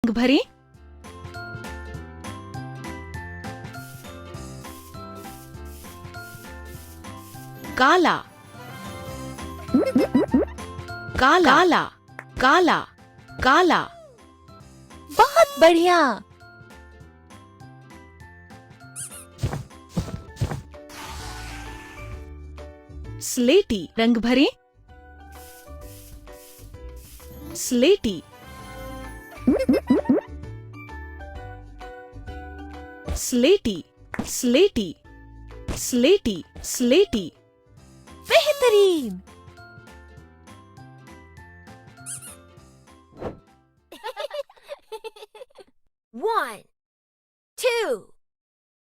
रंग भरे काला काला काला काला काला। बहुत बढ़िया। स्लेटी रंग भरे स्लेटी स्लेटी स्लेटी स्लेटी स्लेटी। बेहतरीन। One, two,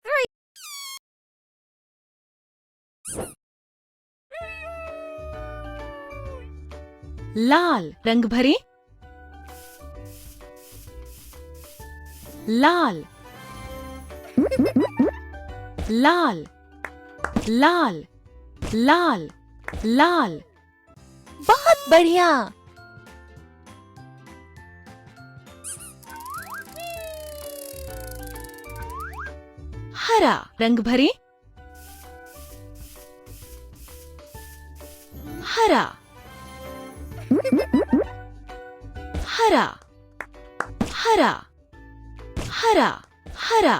three. लाल रंग भरे लाल लाल लाल लाल लाल। बहुत बढ़िया। हरा रंग भरे हरा हरा हरा हरा हरा।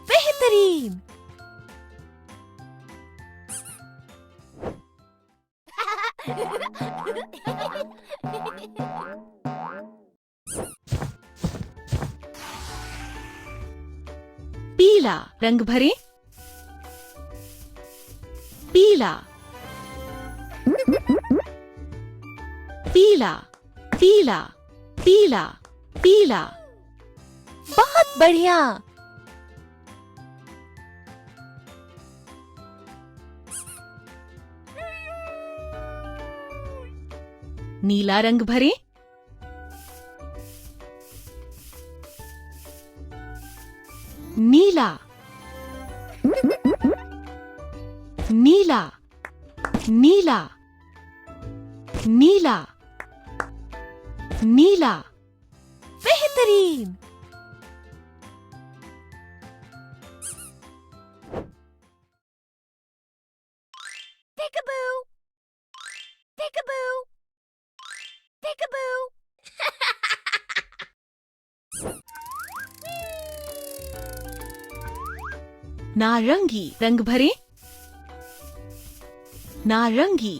बेहतरीन। पीला रंग भरे पीला पीला पीला पीला पीला। बहुत बढ़िया। नीला रंग भरे नीला नीला नीला नीला नीला। बेहतरीन। Peekaboo, peekaboo, peekaboo. नारंगी रंग भरे नारंगी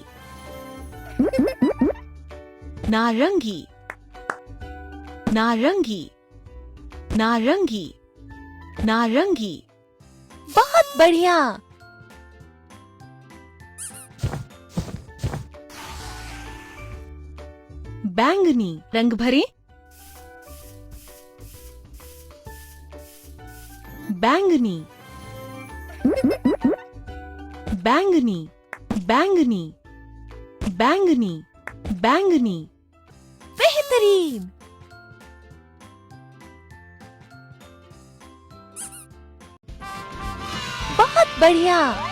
नारंगी नारंगी नारंगी नारंगी। बहुत बढ़िया। बैंगनी रंग भरे बैंगनी बैंगनी बैंगनी बैंगनी बैंगनी। बेहतरीन। बहुत बढ़िया।